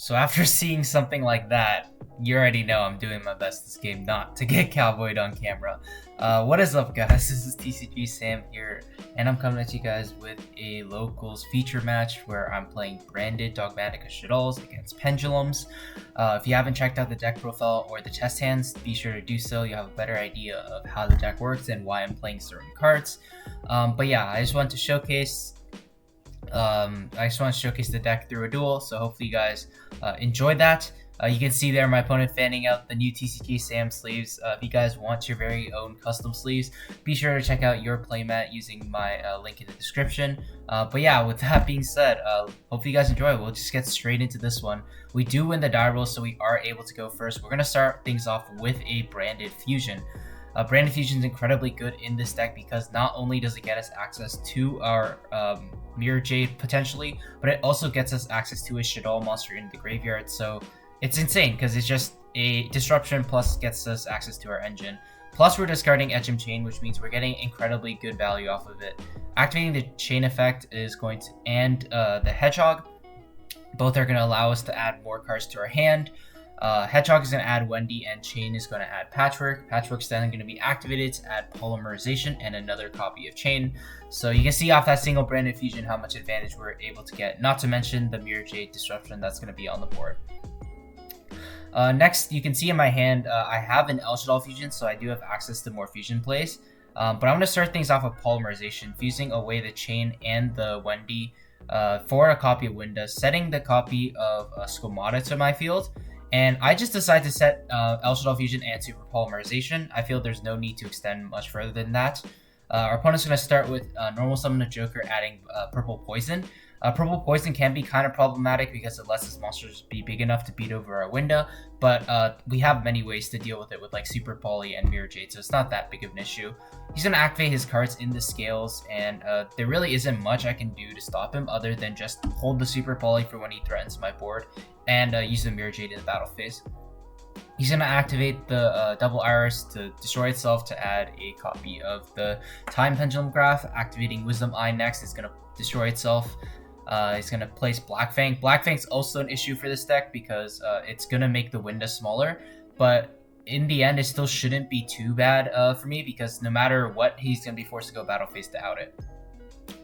So after seeing something like that, you already know I'm doing my best this game not to get cowboyed on camera. What is up, guys? This is Tcg Sam here, and I'm coming at you guys with a locals feature match where I'm playing branded Dogmatica Shaddolls against Pendulums. If you haven't checked out the deck profile or the chest hands, be sure to do so. You have a better idea of how the deck works and why I'm playing certain cards. But yeah, I just want to showcase the deck through a duel, so hopefully you guys enjoyed that. You can see there my opponent fanning out the new Tcg Sam sleeves. If you guys want your very own custom sleeves, be sure to check out your playmat using my link in the description. But yeah, with that being said, hopefully you guys enjoy. We'll just get straight into this one. We do win the die roll, so we are able to go first. We're going to start things off with a branded fusion. Branded Fusion is incredibly good in this deck because not only does it get us access to our Mirror Jade potentially, but it also gets us access to a Shaddoll monster in the graveyard. So it's insane because it's just a disruption plus gets us access to our engine. Plus we're discarding Etchem Chain, which means we're getting incredibly good value off of it. Activating the Chain effect is going to, and the Hedgehog, both are going to allow us to add more cards to our hand. Hedgehog is going to add Wendy, and Chain is going to add Patchwork. Patchwork's then going to be activated to add Polymerization and another copy of Chain. So you can see off that single branded fusion how much advantage we're able to get, not to mention the Mirror Jade disruption that's going to be on the board. Next, you can see in my hand, I have an Shaddoll fusion, so I do have access to more fusion plays. But I'm going to start things off with Polymerization, fusing away the Chain and the Wendy for a copy of Winda, setting the copy of Squamata to my field. And I just decided to set Shaddoll Fusion and Super Polymerization. I feel there's no need to extend much further than that. Our opponent's going to start with normal summon a Joker, adding Purple Poison. Purple Poison can be kind of problematic because it lets his monsters be big enough to beat over our window, but we have many ways to deal with it with like Super Poly and Mirror Jade, so it's not that big of an issue. He's going to activate his cards in the scales, and there really isn't much I can do to stop him other than just hold the Super Poly for when he threatens my board, and use the Mirror Jade in the battle phase. He's going to activate the Double Iris to destroy itself to add a copy of the Time Pendulum Graph. Activating Wisdom Eye next is going to destroy itself. He's going to place Black Fang. Black Fang's also an issue for this deck because it's going to make the window smaller, but in the end it still shouldn't be too bad for me because no matter what, he's going to be forced to go battle phase to out it.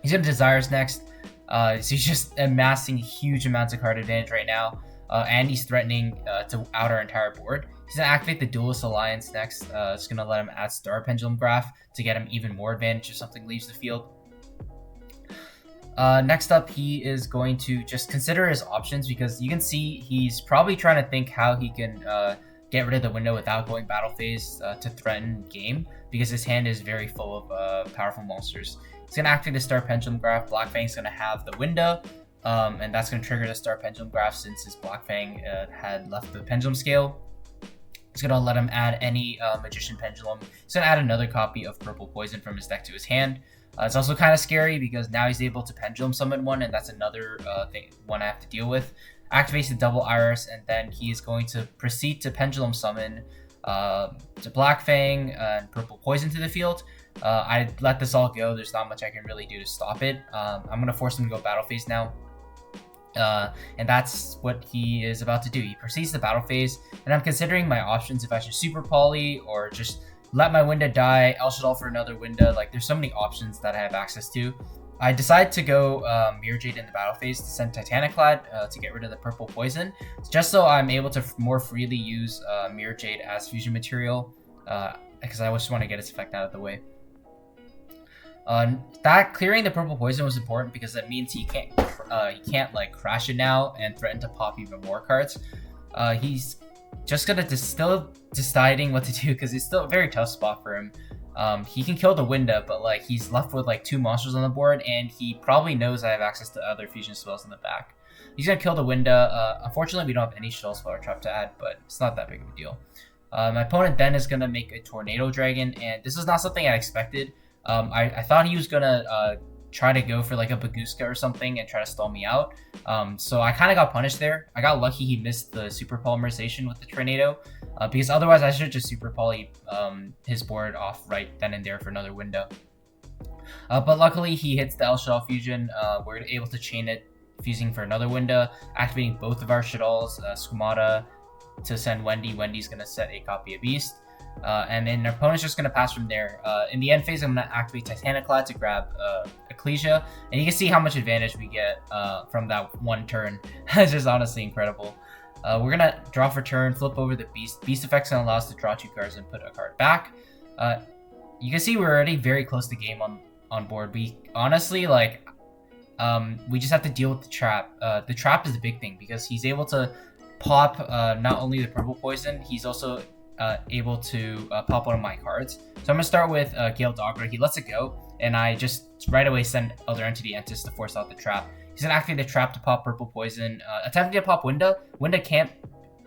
He's going to Desires next. So he's just amassing huge amounts of card advantage right now. And he's threatening to out our entire board. He's going to activate the Duelist Alliance next. It's going to let him add Star Pendulum Graph to get him even more advantage if something leaves the field. Next up, he is going to just consider his options because you can see he's probably trying to think how he can get rid of the window without going battle phase to threaten game because his hand is very full of powerful monsters. He's going to activate the Star Pendulum Graph. Black Fang's going to have the window. And that's going to trigger the Star Pendulum Graph since his Black Fang had left the Pendulum Scale. It's going to let him add any Magician Pendulum. He's going to add another copy of Purple Poison from his deck to his hand. It's also kind of scary because now he's able to Pendulum Summon one, and that's another one I have to deal with. Activates the Double Iris, and then he is going to proceed to Pendulum Summon to Black Fang and Purple Poison to the field. I let this all go. There's not much I can really do to stop it. I'm going to force him to go battle phase now. And that's what he is about to do. He proceeds to battle phase, and I'm considering my options if I should Super Poly or just let my window die, Shaddoll for another window. Like, there's so many options that I have access to. I decided to go Mirror Jade in the battle phase to send Titaniclad to get rid of the Purple Poison, just so I'm able to more freely use Mirror Jade as fusion material, because I just want to get its effect out of the way. That clearing the Purple Poison was important because that means he can't like crash it now and threaten to pop even more cards. He's just gonna still deciding what to do because it's still a very tough spot for him. He can kill the window, but like he's left with like 2 monsters on the board, and he probably knows I have access to other fusion spells in the back. He's gonna kill the window. Unfortunately, we don't have any Shaddoll Spell or Trap to add, but it's not that big of a deal. My opponent then is gonna make a Tornado Dragon, and this is not something I expected. I thought he was gonna try to go for like a Baguska or something and try to stall me out. So I kind of got punished there. I got lucky he missed the Super Polymerization with the Tornado, because otherwise I should just Super Poly his board off right then and there for another window. But luckily he hits the Shaddoll Fusion. We're able to chain it fusing for another window, activating both of our Shaddolls, Squamata to send Wendy. Wendy's going to set a copy of Beast. And then our opponent's just going to pass from there. In the end phase, I'm going to activate Titaniclad to grab Ecclesia. And you can see how much advantage we get from that one turn. It's just honestly incredible. We're going to draw for turn, flip over the Beast. Beast effect's going to allow us to draw 2 cards and put a card back. You can see we're already very close to game on board. We honestly, like, we just have to deal with the trap. The trap is the big thing because he's able to pop not only the purple poison, he's also able to pop one of my cards. So I'm going to start with Gale Dogger. He lets it go, and I just right away send Elder Entity Entis to force out the trap. He's going to activate the trap to pop purple poison. Attempting to pop Winda. Winda can't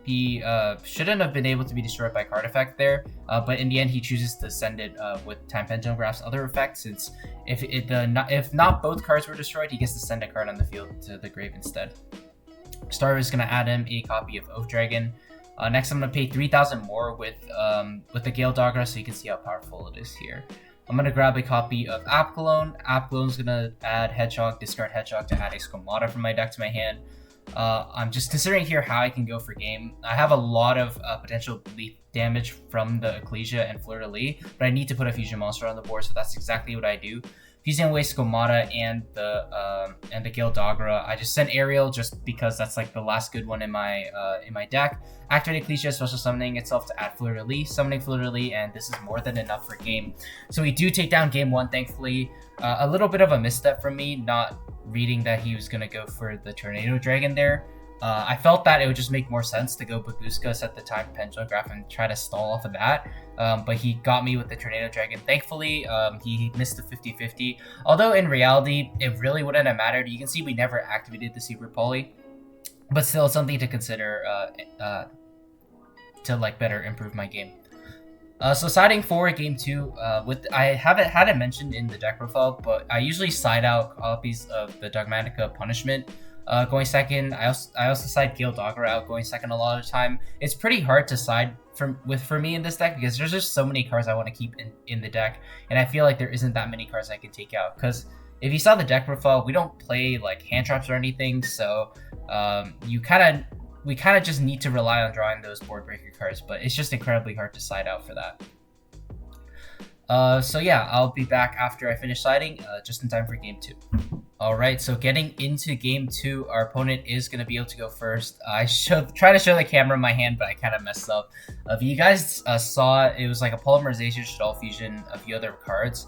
be, shouldn't have been able to be destroyed by card effect there, but in the end he chooses to send it with Time Pendulum Graph's other effect, since if not both cards were destroyed, he gets to send a card on the field to the grave instead. Starver is going to add him a copy of Oath Dragon. Next, I'm going to pay 3,000 more with the Gale Dogger, so you can see how powerful it is here. I'm going to grab a copy of Apgalone. Apgalone's going to add Hedgehog, discard Hedgehog to add a Squamata from my deck to my hand. I'm just considering here how I can go for game. I have a lot of potential bleed damage from the Ecclesia and Fleur-de-Lis, but I need to put a fusion monster on the board, so that's exactly what I do. Fusing away Squamata and the Gale Dogger. I just sent Ariel just because that's like the last good one in my deck. Activate Ecclesia, special summoning itself to add Fleur-de-Lis, summoning Fleur-de-Lis, and this is more than enough for game. So we do take down game 1, thankfully. A little bit of a misstep from me, not reading that he was gonna go for the Tornado Dragon there. I felt that it would just make more sense to go Baguska, set the Time Pendulum Graph, and try to stall off of that. But he got me with the Tornado Dragon. Thankfully, he missed the 50-50. Although in reality, it really wouldn't have mattered. You can see we never activated the Super Poly. But still, something to consider to like better improve my game. So siding for game 2, I haven't had it mentioned in the deck profile, but I usually side out copies of the Dogmatica Punishment. Going second, I also side Gale Dogger out going second a lot of the time. It's pretty hard to side for me in this deck because there's just so many cards I want to keep in the deck, and I feel like there isn't that many cards I can take out. Because if you saw the deck profile, we don't play like hand traps or anything, so we kind of just need to rely on drawing those board breaker cards, but it's just incredibly hard to side out for that. So yeah, I'll be back after I finish siding, just in time for game 2. Alright, so getting into game 2, our opponent is going to be able to go first. I try to show the camera in my hand, but I kind of messed up. If you guys saw, it was like a Polymerization, Shaddoll Fusion, a few other cards.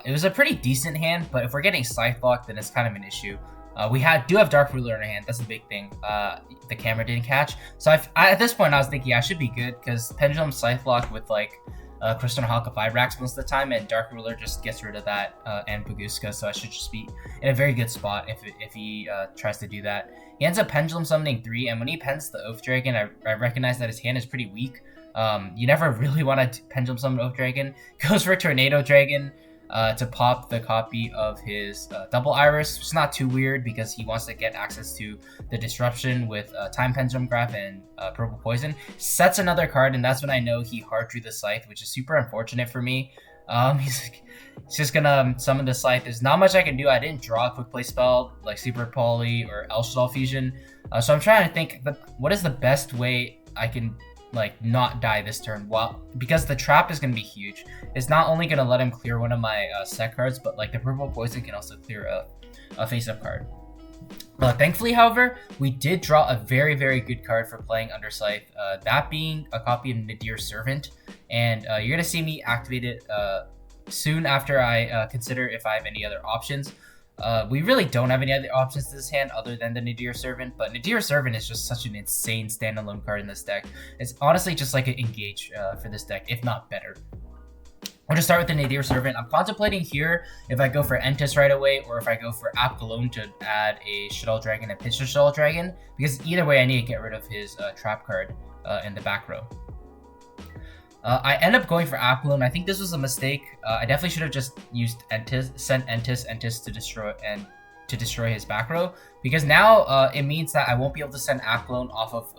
It was a pretty decent hand, but if we're getting Scythe blocked, then it's kind of an issue. We do have Dark Ruler in our hand. That's the big thing. The camera didn't catch. So at this point, I was thinking I should be good because Pendulum Scythe block with like Crystal Hawk of 5 racks most of the time, and Dark Ruler just gets rid of that and Baguska, so I should just be in a very good spot if he tries to do that. He ends up Pendulum summoning 3, and when he pens the Oath Dragon, I recognize that his hand is pretty weak. You never really want to Pendulum summon Oath Dragon. Goes for Tornado Dragon to pop the copy of his Double Iris. It's not too weird because he wants to get access to the Disruption with Time Pendulum Graph and Purple Poison. Sets another card, and that's when I know he hard drew the Scythe, which is super unfortunate for me. He's just gonna summon the Scythe. There's not much I can do. I didn't draw a quick play spell like Super Poly or Shaddoll Fusion. So I'm trying to think, what is the best way I can like not die this turn? Well, because the trap is going to be huge. It's not only going to let him clear one of my set cards, but like the Purple Poison can also clear a face-up card. Thankfully, however, we did draw a very, very good card for playing under Scythe, that being a copy of Nadir Servant, and you're going to see me activate it soon after I consider if I have any other options. We really don't have any other options to this hand other than the Nadir Servant, but Nadir Servant is just such an insane standalone card in this deck. It's honestly just like an Engage for this deck, if not better. I'm going to start with the Nadir Servant. I'm contemplating here if I go for Entis right away or if I go for Apgalone to add a Shaddoll Dragon and pitch the Shaddoll Dragon, because either way I need to get rid of his trap card in the back row. I end up going for Apgalone. I think this was a mistake. I definitely should have just used sent Entis to destroy his back row, because now it means that I won't be able to send Apgalone off of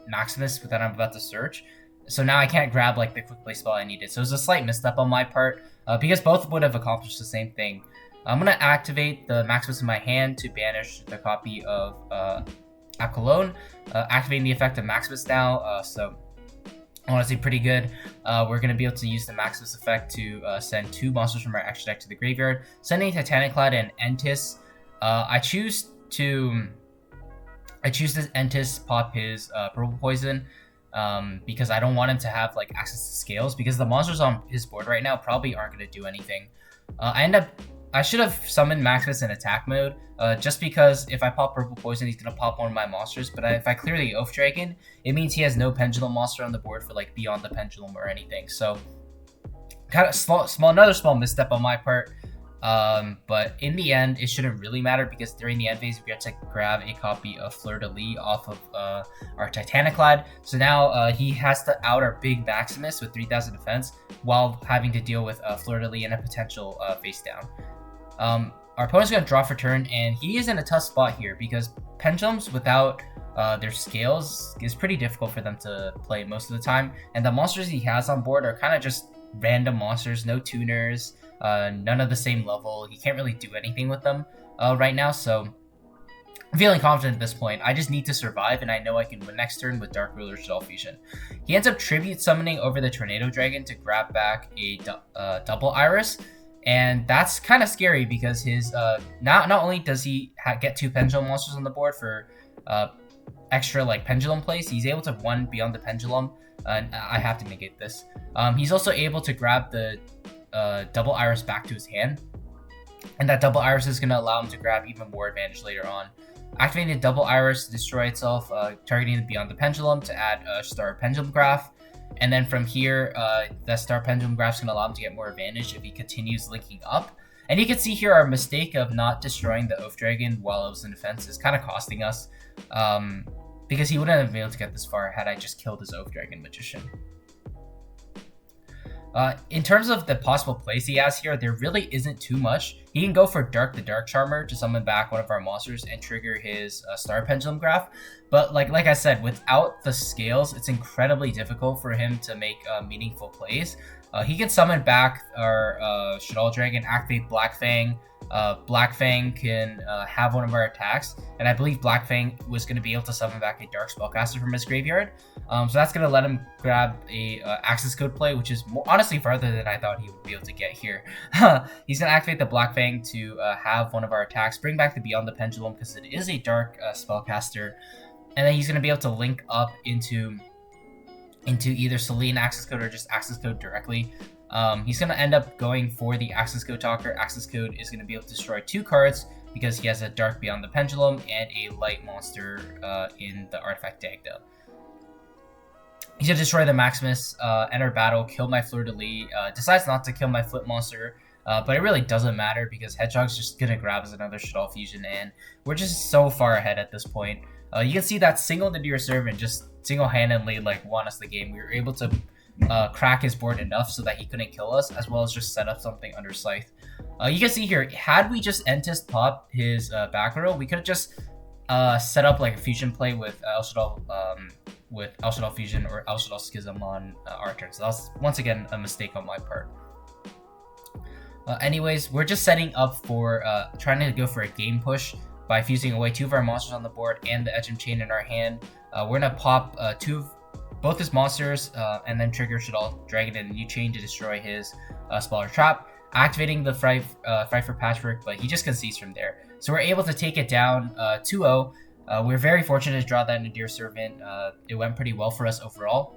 Maximus that I'm about to search. So now I can't grab like the quick play spell I needed. So it was a slight misstep on my part, because both would have accomplished the same thing. I'm gonna activate the Maximus in my hand to banish the copy of Aquilone, activating the effect of Maximus now. So honestly, pretty good. We're gonna be able to use the Maximus effect to send 2 monsters from our extra deck to the graveyard, sending Titaniclad and Entis. I choose this Entis pop his purple poison. Because I don't want him to have like access to scales, because the monsters on his board right now probably aren't going to do anything. I should have summoned Maximus in attack mode, just because if I pop purple poison, he's going to pop one of my monsters. But if I clear the Oath Dragon, it means he has no pendulum monster on the board for like beyond the pendulum or anything. So kind of another small misstep on my part. But in the end, it shouldn't really matter, because during the end phase, we get to grab a copy of Fleur-de-Lis off of our Titaniclad. So now he has to out our big Maximus with 3000 defense while having to deal with Fleur-de-Lis and a potential face down. Our opponent's going to draw for turn, and he is in a tough spot here because Pendulums without their scales is pretty difficult for them to play most of the time. And the monsters he has on board are kind of just random monsters, no tuners, none of the same level. He can't really do anything with them right now, so I'm feeling confident at this point. I just need to survive, and I know I can win next turn with Dark Ruler Shaddoll Fusion. He ends up tribute summoning over the Tornado Dragon to grab back a double Iris, and that's kind of scary because his not only does he get 2 Pendulum monsters on the board for extra like Pendulum plays, he's able to 1 beyond the Pendulum, and I have to negate this. He's also able to grab the double Iris back to his hand, and that double Iris is going to allow him to grab even more advantage later on. Activating the double Iris to destroy itself, targeting beyond the Pendulum to add a Star Pendulum Graph, and then from here, that Star Pendulum Graph is going to allow him to get more advantage if he continues linking up. And you can see here our mistake of not destroying the Oath Dragon while it was in defense is kind of costing us, because he wouldn't have been able to get this far had I just killed his Oath Dragon Magician. In terms of the possible plays he has here, there really isn't too much. He can go for Dark the Dark Charmer to summon back one of our monsters and trigger his Star Pendulum Graph. But like I said, without the scales, it's incredibly difficult for him to make meaningful plays. He can summon back our Shaddoll Dragon, activate Black Fang. Black Fang can have one of our attacks, and I believe Black Fang was going to be able to summon back a Dark Spellcaster from his graveyard. So that's going to let him grab a access code play, which is honestly farther than I thought he would be able to get here. He's going to activate the Black Fang to have one of our attacks, bring back the Beyond the Pendulum because it is a Dark Spellcaster, and then he's going to be able to link up into either Selene access code or just access code directly. He's going to end up going for the Access Code Talker. Access Code is going to be able to destroy 2 cards because he has a Dark Beyond the Pendulum and a Light monster in the Artifact Dagda. He's going to destroy the Maximus, enter battle, kill my Fleur-de-Lis, decides not to kill my Flip monster, but it really doesn't matter because Hedgehog's just going to grab as another Shaddoll Fusion, and we're just so far ahead at this point. You can see that single Nadir Servant just single-handedly won us the game. We were able to crack his board enough so that he couldn't kill us, as well as just set up something under Scythe. You can see here, had we just Entis pop his back row, we could have just set up a fusion play with El Shaddoll Fusion or El Shaddoll Schism on our turn. So that was once again a mistake on my part. Anyways, we're just setting up for trying to go for a game push by fusing away 2 of our monsters on the board and the Edgem Chain in our hand. We're gonna pop both his monsters and then trigger Shaddoll Dragon and a new chain to destroy his Speller Trap, activating the Fright for Patchwork, but he just concedes from there. So we're able to take it down 2-0. We're very fortunate to draw that Nadir Servant. It went pretty well for us overall.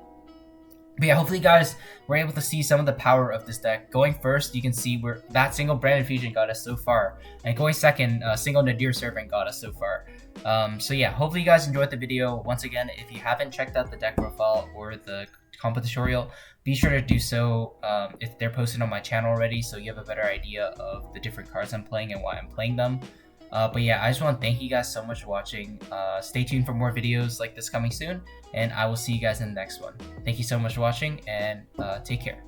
But yeah, hopefully guys were able to see some of the power of this deck. Going first, you can see where that single Branded Fusion got us so far. And going second, single Nadir Servant got us so far. So yeah, hopefully you guys enjoyed the video. Once again, if you haven't checked out the deck profile or the combo tutorial, be sure to do so if they're posted on my channel already, so you have a better idea of the different cards I'm playing and why I'm playing them. But yeah, I just want to thank you guys so much for watching. Stay tuned for more videos like this coming soon, and I will see you guys in the next one. Thank you so much for watching, and take care.